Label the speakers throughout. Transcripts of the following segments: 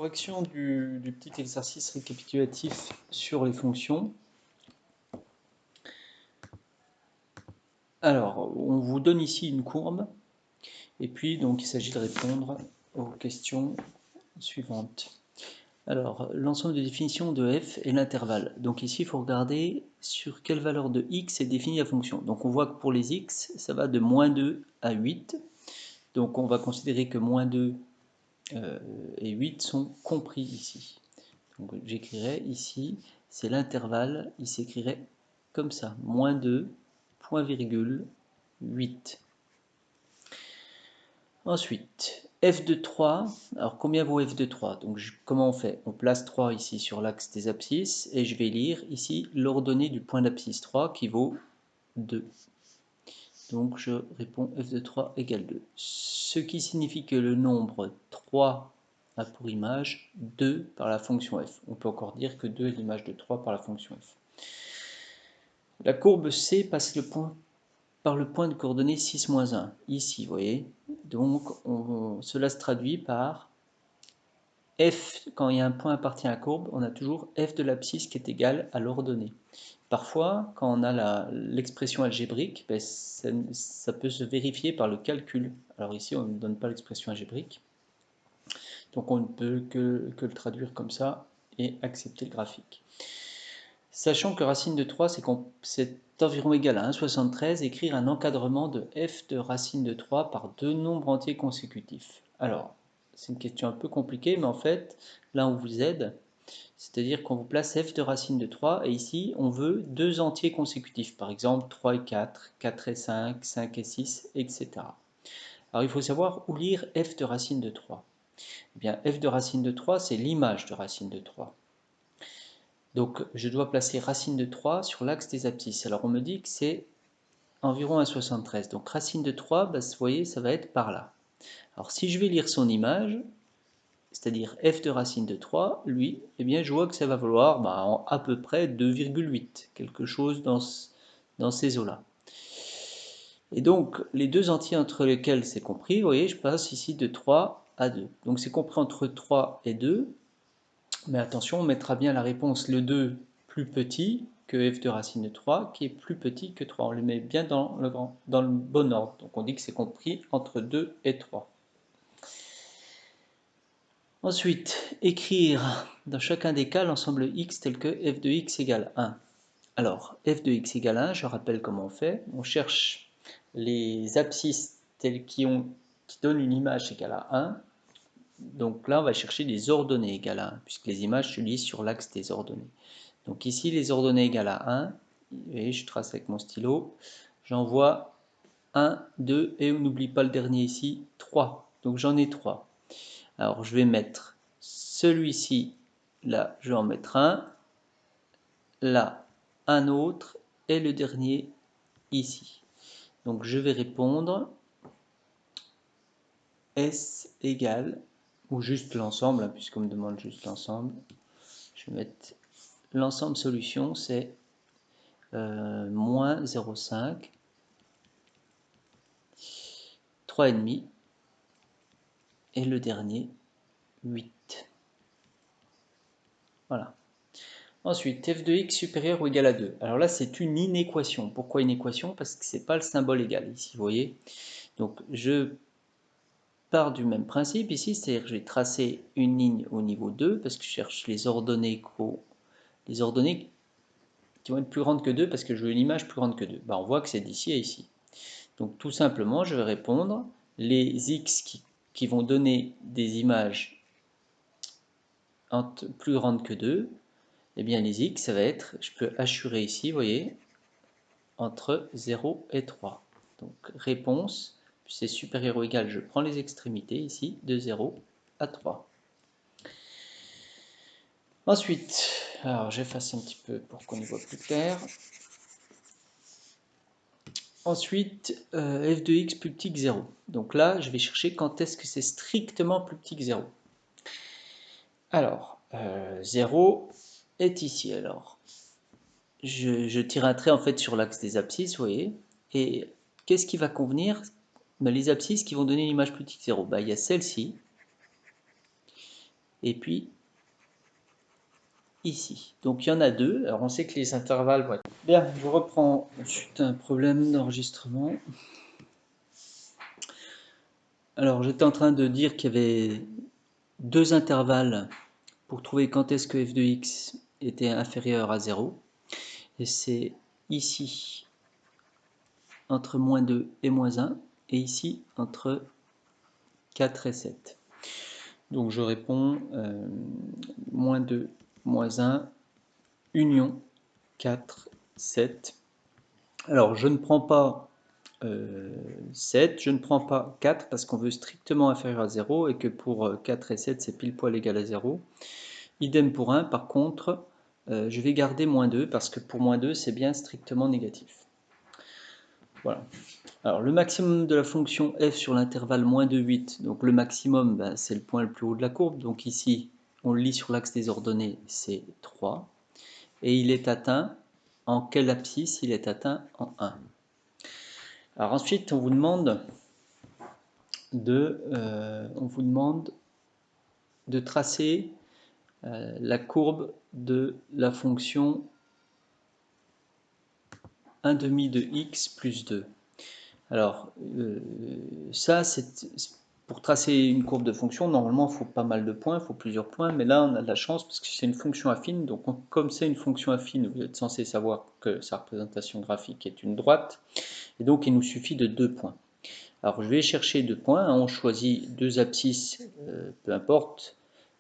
Speaker 1: correction du petit exercice récapitulatif sur les fonctions. Alors, on vous donne ici une courbe, et puis donc il s'agit de répondre aux questions suivantes. Alors, l'ensemble de définitions de f est l'intervalle. Donc ici, il faut regarder sur quelle valeur de x est définie la fonction. Donc on voit que pour les x, ça va de moins 2 à 8. Donc on va considérer que moins 2 et 8 sont compris ici. Donc j'écrirai ici, c'est l'intervalle, il s'écrirait comme ça, moins 2, point virgule, 8. Ensuite, f de 3, alors combien vaut f de 3? Donc comment on fait? On place 3 ici sur l'axe des abscisses, et je vais lire ici l'ordonnée du point d'abscisse 3 qui vaut 2. Donc je réponds f de 3 égale 2. Ce qui signifie que le nombre 3 a pour image 2 par la fonction f. On peut encore dire que 2 est l'image de 3 par la fonction f. La courbe C passe par le point de coordonnées 6, 1, ici, vous voyez. Donc cela se traduit par f, quand il y a un point appartient à la courbe, on a toujours f de l'abscisse qui est égal à l'ordonnée. Parfois, quand on a l'expression algébrique, ben, ça peut se vérifier par le calcul. Alors ici, on ne donne pas l'expression algébrique. Donc on ne peut que le traduire comme ça et accepter le graphique. Sachant que racine de 3, c'est environ égal à 1,73, écrire un encadrement de f de racine de 3 par deux nombres entiers consécutifs. Alors, c'est une question un peu compliquée, mais en fait, là on vous aide. C'est-à-dire qu'on vous place f de racine de 3, et ici, on veut deux entiers consécutifs. Par exemple, 3 et 4, 4 et 5, 5 et 6, etc. Alors, il faut savoir où lire f de racine de 3. Eh bien, f de racine de 3, c'est l'image de racine de 3. Donc, je dois placer racine de 3 sur l'axe des abscisses. Alors, on me dit que c'est environ 1,73. Donc, racine de 3, bah, vous voyez, ça va être par là. Alors, si je vais lire son image, c'est-à-dire f de racine de 3, lui, eh bien, je vois que ça va valoir à peu près 2,8, quelque chose dans ces eaux-là. Et donc, les deux entiers entre lesquels c'est compris, vous voyez, je passe ici de 3 à 2. Donc, c'est compris entre 3 et 2. Mais attention, on mettra bien la réponse le 2 plus petit que f de racine de 3, qui est plus petit que 3. On le met bien dans le bon ordre. Donc on dit que c'est compris entre 2 et 3. Ensuite, écrire dans chacun des cas l'ensemble x tel que f de x égale 1. Alors, f de x égale 1, je rappelle comment on fait. On cherche les abscisses telles qui donnent une image égale à 1. Donc là, on va chercher les ordonnées égales à 1, puisque les images se lisent sur l'axe des ordonnées. Donc ici, les ordonnées égales à 1, et je trace avec mon stylo, j'envoie 1, 2, et on n'oublie pas le dernier ici, 3. Donc j'en ai 3. Alors je vais mettre celui-ci, là, je vais en mettre un, là, un autre, et le dernier ici. Donc je vais répondre S égale, ou juste l'ensemble, puisqu'on me demande juste l'ensemble, je vais mettre l'ensemble solution, c'est moins 0,5, 3,5, et le dernier, 8. Voilà. Ensuite, f de x supérieur ou égal à 2. Alors là, c'est une inéquation. Pourquoi une équation? Parce que ce n'est pas le symbole égal ici, vous voyez. Donc, je pars du même principe ici, c'est-à-dire que je vais tracer une ligne au niveau 2, parce que je cherche les ordonnées qui vont être plus grandes que 2, parce que je veux une image plus grande que 2. Ben, on voit que c'est d'ici à ici. Donc, tout simplement, je vais répondre les x qui vont donner des images plus grandes que 2, eh bien les x, ça va être, je peux assurer ici, vous voyez, entre 0 et 3. Donc réponse, puis c'est supérieur ou égal, je prends les extrémités ici, de 0 à 3. Ensuite, alors j'efface un petit peu pour qu'on y voit plus clair. Ensuite, f de x plus petit que 0. Donc là, je vais chercher quand est-ce que c'est strictement plus petit que 0. Alors, 0 est ici. Alors, je tire un trait en fait sur l'axe des abscisses, vous voyez. Et qu'est-ce qui va convenir? Ben, les abscisses qui vont donner une image plus petite que 0. Ben, il y a celle-ci, et puis ici. Donc il y en a deux. Alors on sait que les intervalles vont être... Bien, je reprends. Ensuite un problème d'enregistrement. Alors j'étais en train de dire qu'il y avait deux intervalles pour trouver quand est-ce que f de x était inférieur à 0. Et c'est ici entre moins 2 et moins 1, et ici entre 4 et 7. Donc je réponds moins 2, moins 1, union 4, 7. Alors je ne prends pas 7, je ne prends pas 4 parce qu'on veut strictement inférieur à 0 et que pour 4 et 7 c'est pile poil égal à 0. Idem pour 1, par contre je vais garder moins 2 parce que pour moins 2 c'est bien strictement négatif. Voilà. Alors le maximum de la fonction f sur l'intervalle moins 2, 8, donc le maximum ben, c'est le point le plus haut de la courbe, donc ici on le lit sur l'axe des ordonnées, c'est 3, et il est atteint, en quelle abscisse? Il est atteint en 1. Alors ensuite on vous demande de tracer la courbe de la fonction 1 demi de x plus 2. Alors, ça, c'est pour tracer une courbe de fonction, normalement, il faut pas mal de points, il faut plusieurs points, mais là, on a de la chance parce que c'est une fonction affine, donc comme c'est une fonction affine, vous êtes censé savoir que sa représentation graphique est une droite, et donc il nous suffit de 2 points. Alors, je vais chercher 2 points, on choisit 2 abscisses, peu importe,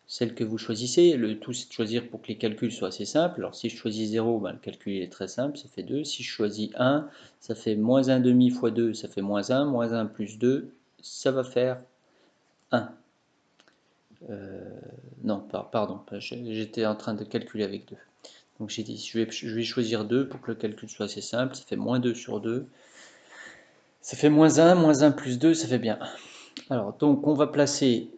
Speaker 1: celle que vous choisissez. Le tout, c'est de choisir pour que les calculs soient assez simples. Alors, si je choisis 0, ben, le calcul est très simple, ça fait 2. Si je choisis 1, ça fait moins 1 demi fois 2, ça fait moins 1. Moins 1 plus 2, ça va faire 1. Non, pardon, j'étais en train de calculer avec 2. Donc, j'ai dit, je vais choisir 2 pour que le calcul soit assez simple. Ça fait moins 2 sur 2. Ça fait moins 1 plus 2, ça fait bien 1. Alors, donc, on va placer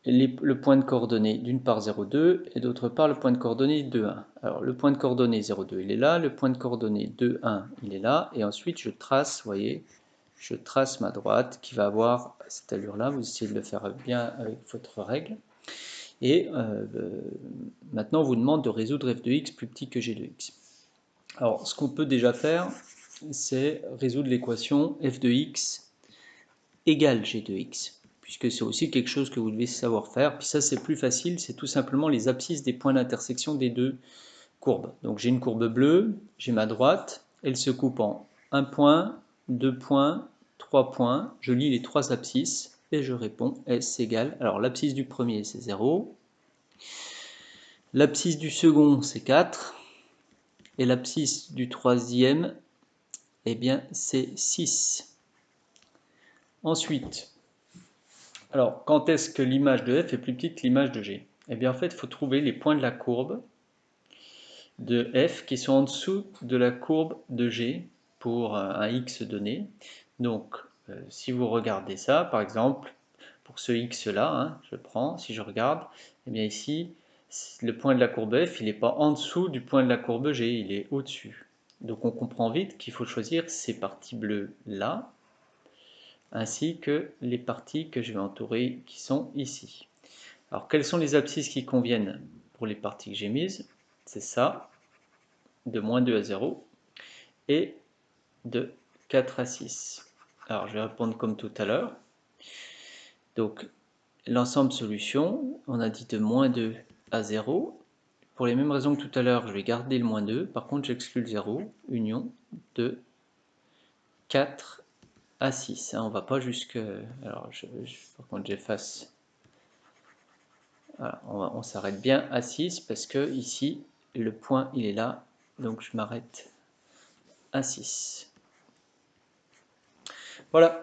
Speaker 1: le point de coordonnées d'une part 0,2 et d'autre part le point de coordonnées 2,1. Alors le point de coordonnées 0,2 il est là, le point de coordonnées 2,1 il est là, et ensuite je trace, vous voyez, je trace ma droite qui va avoir cette allure là, vous essayez de le faire bien avec votre règle, et maintenant on vous demande de résoudre f de x plus petit que g de x. Alors ce qu'on peut déjà faire, c'est résoudre l'équation f de x égale g de x, puisque c'est aussi quelque chose que vous devez savoir faire. Puis ça, c'est plus facile, c'est tout simplement les abscisses des points d'intersection des deux courbes. Donc j'ai une courbe bleue, j'ai ma droite, elle se coupe en 1 point, 2 points, 3 points. Je lis les 3 abscisses et je réponds S égale. Alors l'abscisse du premier, c'est 0. L'abscisse du second, c'est 4. Et l'abscisse du troisième, eh bien, c'est 6. Ensuite, alors, quand est-ce que l'image de f est plus petite que l'image de g? Eh bien, en fait, il faut trouver les points de la courbe de f qui sont en dessous de la courbe de g pour un x donné. Donc, si vous regardez ça, par exemple, pour ce x-là, hein, je prends, si je regarde, eh bien ici, le point de la courbe f, il n'est pas en dessous du point de la courbe g, il est au-dessus. Donc, on comprend vite qu'il faut choisir ces parties bleues-là, ainsi que les parties que je vais entourer qui sont ici. Alors, quelles sont les abscisses qui conviennent pour les parties que j'ai mises? C'est ça, de moins 2 à 0, et de 4 à 6. Alors, je vais répondre comme tout à l'heure. Donc, l'ensemble solution, on a dit de moins 2 à 0. Pour les mêmes raisons que tout à l'heure, je vais garder le moins 2. Par contre, j'exclus le 0, union de 4 à 6. On ne va pas jusque... Alors, par contre, j'efface... Voilà, on s'arrête bien à 6 parce que ici, le point, il est là. Donc, je m'arrête à 6. Voilà.